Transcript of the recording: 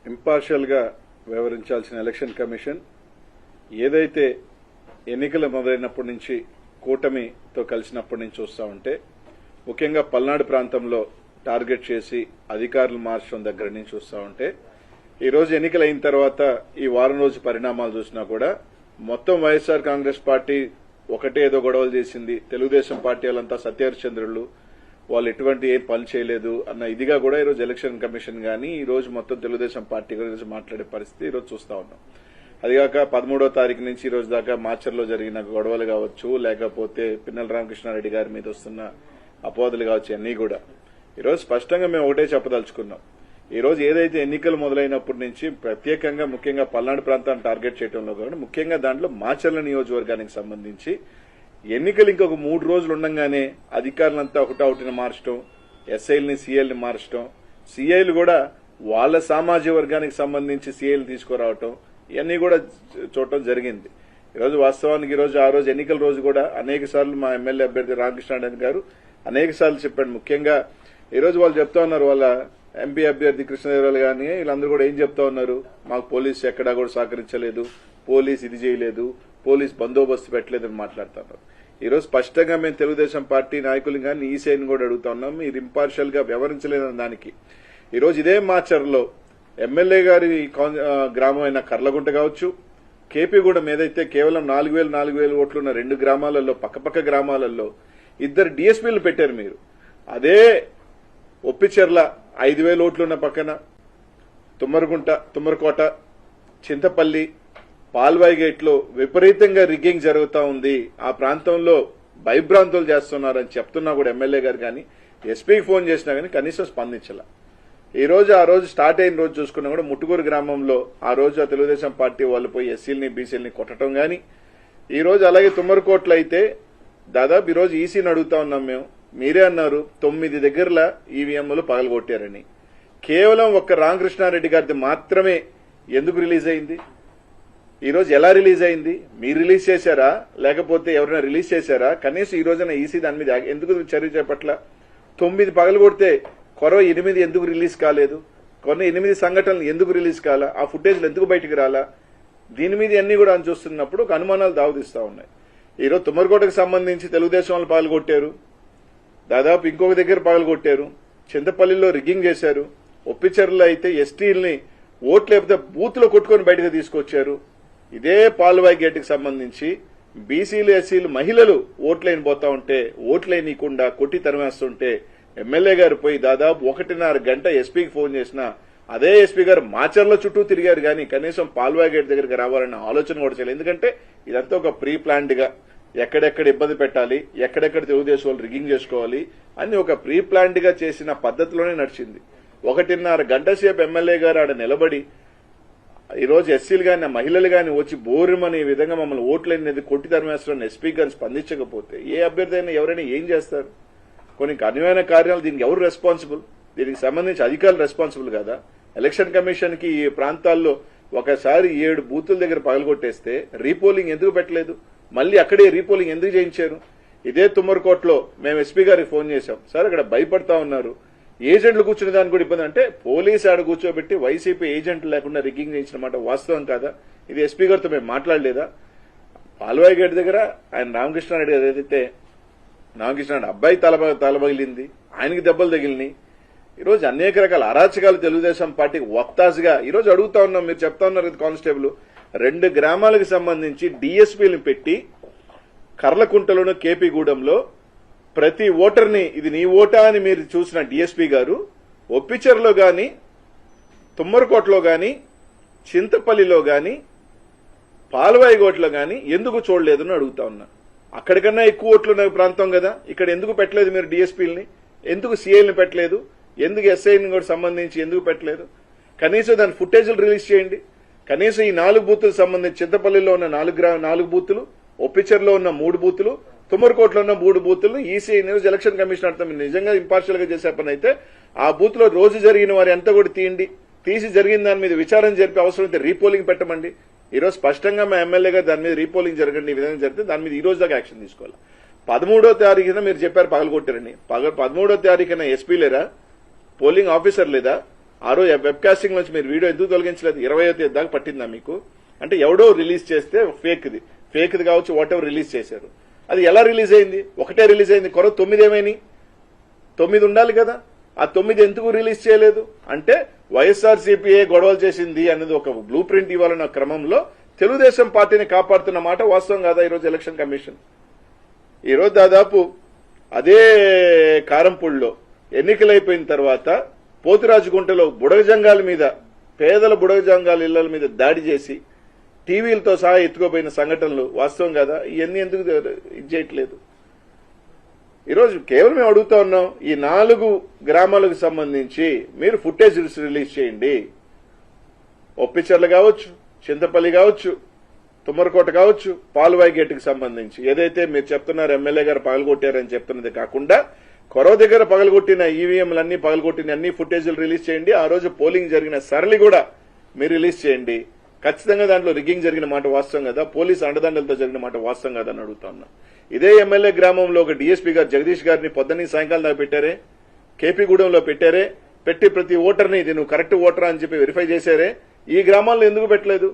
Impartial గా వ్యవహరించాల్సిన election commission ఏదైతే ఎన్నికలు మొదలైనప్పటి నుంచి కూటమితో కలిసినప్పటి నుంచి చూస్తా ఉంటే ముఖ్యంగా పల్నాడు ప్రాంతంలో టార్గెట్ చేసి అధికారులు మార్చడం దగ్గర నుంచి చూస్తా ఉంటే ఈ రోజు ఎన్నికలు అయిన తర్వాత ఈ వారం రోజు పరిణామాలు చూసినా కూడా మొత్తం వైఎస్ఆర్ కాంగ్రెస్ పార్టీ ఒకటే ఏదో గొడవలు చేసింది, తెలుగుదేశం పార్టీ వాళ్ళంతా సత్యహరిచంద్రులు, వాళ్ళు ఎటువంటి ఏం పని చేయలేదు అన్న ఇదిగా కూడా ఈరోజు ఎలక్షన్ కమిషన్ గానీ ఈ రోజు మొత్తం తెలుగుదేశం పార్టీ గురించి మాట్లాడే పరిస్థితి ఈరోజు చూస్తా ఉన్నాం. అదిగాక 13వ తారీఖు నుంచి ఈ రోజు దాకా మాచర్లో జరిగిన గొడవలు కావచ్చు, లేకపోతే పిన్నెల రామకృష్ణారెడ్డి గారి మీద వస్తున్న అపోదలు కావచ్చు, అన్నీ కూడా ఈరోజు స్పష్టంగా మేము ఒకటే చెప్పదలుచుకున్నాం. ఈ రోజు ఏదైతే ఎన్నికలు మొదలైనప్పటి నుంచి ప్రత్యేకంగా ముఖ్యంగా పల్నాడు ప్రాంతాన్ని టార్గెట్ చేయడంలో కానీ ముఖ్యంగా దాంట్లో మాచర్ల నియోజకవర్గానికి సంబంధించి ఎన్నికలు ఇంకొక 3 రోజులు ఉండగానే అధికారులంతా ఒకటొకటిని మార్చడం, ఎస్ఐల్ని సీఐల్ని మార్చడం, సీఐలు కూడా వాళ్ళ సామాజిక వర్గానికి సంబంధించి సీఐలు తీసుకురావటం, ఇవన్నీ కూడా చూడటం జరిగింది. ఈరోజు వాస్తవానికి ఈరోజు ఆ రోజు ఎన్నికల రోజు కూడా అనేక సార్లు మా ఎమ్మెల్యే అభ్యర్థి రామకృష్ణారెడ్డి గారు అనేక సార్లు చెప్పాడు. ముఖ్యంగా ఈరోజు వాళ్ళు చెప్తా ఉన్నారు, వాళ్ళ ఎంపీ అభ్యర్థి కృష్ణదేవరాయలు గాని వీళ్ళందరూ కూడా ఏం చెప్తా ఉన్నారు, మాకు పోలీసు ఎక్కడా కూడా సహకరించలేదు, పోలీసు ఇది చేయలేదు, పోలీసు బందోబస్తు పెట్టలేదని మాట్లాడుతున్నారు. ఈరోజు స్పష్టంగా మేము తెలుగుదేశం పార్టీ నాయకులు కానీ ఈసీఐని కూడా అడుగుతా ఉన్నాం, మీరు ఇంపార్షియల్ గా వ్యవహరించలేదన్న దానికి. ఈరోజు ఇదే మాచర్లో ఎమ్మెల్యే గారి గ్రామం అయిన కర్లగుంట కావచ్చు, కేపీగూడెం ఏదైతే కేవలం 4,000 ఓట్లున్న 2 గ్రామాలలో పక్కపక్క గ్రామాలలో 2 డీఎస్పీలు పెట్టారు మీరు. అదే ఒప్పిచెర్ల 5,000 ఓట్లున్న పక్కన తుమ్మరకోట, చింతపల్లి, పాల్వాయి గేట్ లో విపరీతంగా రిగ్గింగ్ జరుగుతా ఉంది, ఆ ప్రాంతంలో భయభ్రాంతులు చేస్తున్నారని చెప్తున్నా కూడా ఎమ్మెల్యే గారు కానీ ఎస్పీకి ఫోన్ చేసినా కానీ కనీసం స్పందించాల. ఆ రోజు స్టార్ట్ అయిన రోజు చూసుకున్నా కూడా ముట్టుకూరు గ్రామంలో ఆ రోజు ఆ తెలుగుదేశం పార్టీ వాళ్ళు పోయి ఎస్సీలని బీసీలని కొట్టడం గాని, ఈ రోజు అలాగే తుమ్మరకోట్లు అయితే దాదాపు ఈ రోజు ఈసీని అడుగుతా ఉన్నాం మేము, మీరే అన్నారు 9 దగ్గరల ఈవీఎంలు పగలగొట్టారని. కేవలం ఒక్క రామకృష్ణారెడ్డి గారిది మాత్రమే ఎందుకు రిలీజ్ అయింది? ఈ రోజు ఎలా రిలీజ్ అయింది? మీరు రిలీజ్ చేశారా లేకపోతే ఎవరైనా రిలీజ్ చేశారా? కనీసం ఈ రోజున ఈసీ దాని మీద ఎందుకు చర్య చేపట్ల? 9 పగలగొడితే కొరవ 8 ఎందుకు రిలీజ్ కాలేదు? కొన్ని 8 సంఘటనలు ఎందుకు రిలీజ్ కాలా? ఆ ఫుటేజ్లు ఎందుకు బయటకు రాలా? దీని మీద అన్ని కూడా అని చూస్తున్నప్పుడు ఒక అనుమానాలు దావదిస్తా ఉన్నాయి. ఈరోజు తుమ్మరకోటకు సంబంధించి తెలుగుదేశం వాళ్ళు పగలగొట్టారు, దాదాపు ఇంకొక దగ్గర పగలగొట్టారు, చింతపల్లిలో రిగ్గింగ్ చేశారు, ఒప్పిచెర్లలో అయితే ఎస్టీల్ని ఓట్లు లేకపోతే బూత్ లో కొట్టుకొని బయటకు తీసుకొచ్చారు. ఇదే పాల్వాయి గేటుకు సంబంధించి బీసీలు ఎస్సీలు మహిళలు ఓట్లైన పోతా ఉంటే ఓట్లైనీయకుండా కొట్టి తరిమేస్తుంటే ఎమ్మెల్యే గారు పోయి దాదాపు 1.5 గంట ఎస్పీకి ఫోన్ చేసినా అదే ఎస్పీ గారు మాచర్ల చుట్టూ తిరిగారు కానీ కనీసం పాల్వాయి గేట్ దగ్గరికి రావాలన్న ఆలోచన కూడా చేయలేదు. ఎందుకంటే ఇదంతా ఒక ప్రీ ప్లాన్డ్ గా ఎక్కడెక్కడ ఇబ్బంది పెట్టాలి, ఎక్కడెక్కడ తెలుగుదేశం వాళ్ళు రిగ్గింగ్ చేసుకోవాలి అని ఒక ప్రీ ప్లాన్డ్ గా చేసిన పద్ధతిలోనే నడిచింది. 1.5 గంట సేపు ఎమ్మెల్యే గారు ఆడ నిలబడి ఈ రోజు ఎస్సీలు గాని మహిళలు గాని వచ్చి బోరుమని విధంగా మమ్మల్ని ఓట్లనేది కొట్టి తరిమేస్తారని ఎస్పీ గారిని స్పందించకపోతే ఏ అభ్యర్థి అయినా ఎవరైనా ఏం చేస్తారు? కొన్ని కఠినమైన కార్యాలు దీనికి ఎవరు రెస్పాన్సిబుల్? దీనికి సంబంధించి అధికారులు రెస్పాన్సిబుల్ కదా? ఎలక్షన్ కమిషన్ కి ఈ ప్రాంతాల్లో ఒకసారి 7 బూతుల దగ్గర పగలగొట్టేస్తే రీపోలింగ్ ఎందుకు పెట్టలేదు? మళ్ళీ అక్కడే రీపోలింగ్ ఎందుకు చేయించారు? ఇదే తుమ్మరకోటలో మేము ఎస్పీ గారికి ఫోన్ చేశాం, సార్ అక్కడ భయపడతా ఉన్నారు, ఏజెంట్లు కూర్చునే దానికి కూడా ఇబ్బంది అంటే పోలీసు ఆడ కూర్చోబెట్టి వైసీపీ ఏజెంట్లు లేకుండా రిగ్గింగ్ చేయించిన మాట వాస్తవం కాదా? ఇది ఎస్పీ గారితో మేము మాట్లాడలేదా? పాల్వాయి గేట్ దగ్గర ఆయన రామకృష్ణారెడ్డి ఏదైతే రామకృష్ణారెడ్డి అబ్బాయి తలబగిలింది, ఆయనకి దెబ్బలు తగిలినాయి. ఈరోజు అనేక రకాల అరాచకాలు తెలుగుదేశం పార్టీకి వత్తాసుగా ఈరోజు అడుగుతా ఉన్నాం. మీరు చెప్తా ఉన్నారు కానిస్టేబుల్ 2 గ్రామాలకు సంబంధించి డీఎస్పీలను పెట్టి కర్లకుంటలోను కేపీగూడెంలో ప్రతి ఓటర్ని ఇది నీ ఓటా అని మీరు చూసిన డీఎస్పీ గారు ఒప్పిచెర్లో గాని తుమ్మరకోటలో గాని చింతపల్లిలో గాని పాల్వాయిగోట్లో గాని ఎందుకు చూడలేదని అడుగుతా ఉన్నా. అక్కడికన్నా ఎక్కువ ఓట్లున్న ప్రాంతం కదా, ఇక్కడ ఎందుకు పెట్టలేదు మీరు డీఎస్పీలని? ఎందుకు సీఐల్ని పెట్టలేదు? ఎందుకు ఎస్ఐని కూడా సంబంధించి ఎందుకు పెట్టలేదు? కనీసం దాని ఫుటేజీలు రిలీజ్ చేయండి. కనీసం ఈ 4 బూతులకు సంబంధించి చింతపల్లిలో ఉన్న 4 బూతులు, ఒప్పిచెర్లో ఉన్న 3 బూతులు, తుమ్మరకోటలో ఉన్న 3 బూతులను ఈసీఐ ఎలక్షన్ కమిషన్ అర్థం నిజంగా ఇంపార్షియల్ గా చేసే పని అయితే ఆ బూత్ లో రోజు జరిగిన వారి ఎంత కూడా తీసి జరిగిన దాని మీద విచారణ జరిపి అవసరమైతే రీపోలింగ్ పెట్టమండి. ఈ రోజు స్పష్టంగా మా ఎమ్మెల్యే గారు దాని మీద రీపోలింగ్ జరగండి, ఈ విధంగా జరిగితే దాని మీద ఈ రోజు దాకా యాక్షన్ తీసుకోవాలి. 13వ తారీఖున మీరు చెప్పారు పగలగొట్టారని. 13వ తారీఖున ఎస్పీ లేరా? పోలింగ్ ఆఫీసర్ లేదా? ఆ రోజు వెబ్ కాస్టింగ్ నుంచి మీరు వీడియో ఎందుకు తొలగించలేదు? 20వ తేదీ దాకా పట్టిందా మీకు? అంటే ఎవడో రిలీజ్ చేస్తే ఫేక్ది కావచ్చు, వాట్ ఎవర్ రిలీజ్ చేశారు. అది ఎలా రిలీజ్ అయింది? ఒకటే రిలీజ్ అయింది. 9 ఏమైనాయి? 9 ఉండాలి కదా. ఆ 9 ఎందుకు రిలీజ్ చేయలేదు? అంటే వైఎస్ఆర్సీపీఏ గొడవలు చేసింది అనేది ఒక బ్లూ ప్రింట్ ఇవ్వాలన్న క్రమంలో తెలుగుదేశం పార్టీని కాపాడుతున్న మాట వాస్తవం కాదా? ఈరోజు ఎలక్షన్ కమిషన్ ఈరోజు దాదాపు అదే కారంపూడిలో ఎన్నికలైపోయిన తర్వాత పోతురాజుగుంటలో బుడగజంగాల మీద, పేదల బుడగజంగాల ఇళ్ల మీద దాడి చేసి టీవీలతో సహా ఎత్తుకోపోయిన సంఘటనలు వాస్తవం కదా. ఇవన్నీ ఎందుకు ఇది చేయట్లేదు? ఈరోజు కేవలం మేము అడుగుతా ఉన్నాం, ఈ 4 గ్రామాలకు సంబంధించి మీరు ఫుటేజ్ రిలీజ్ చేయండి. ఒప్పిచర్ల కావచ్చు, చింతపల్లి కావచ్చు, తుమ్మరకోట కావచ్చు, పాల్వాయి గేటుకు సంబంధించి ఏదైతే మీరు చెప్తున్నారు ఎమ్మెల్యే గారు పగలగొట్టారని చెప్తున్నది కాకుండా కొరవ దగ్గర పగలగొట్టిన ఈవీఎంలన్నీ పగలగొట్టిన అన్ని ఫుటేజీలు రిలీజ్ చేయండి. ఆ రోజు పోలింగ్ జరిగిన సరళి కూడా మీరు రిలీజ్ చేయండి. ఖచ్చితంగా దాంట్లో రిగ్గింగ్ జరిగిన మాట వాస్తవం కదా, పోలీసు అండదండలతో జరిగిన మాట వాస్తవం కదా అని అడుగుతా ఉన్నా. ఇదే ఎమ్మెల్యే గ్రామంలో ఒక డీఎస్పీ గారు జగదీష్ గారిని పొద్దున్నీ సాయంకాలం దాకా పెట్టారే, కేపీగూడెంలో పెట్టారే, పెట్టి ప్రతి ఓటర్ని ఇది నువ్వు కరెక్ట్ ఓటరా అని చెప్పి వెరిఫై చేశారే. ఈ గ్రామాల్లో ఎందుకు పెట్టలేదు?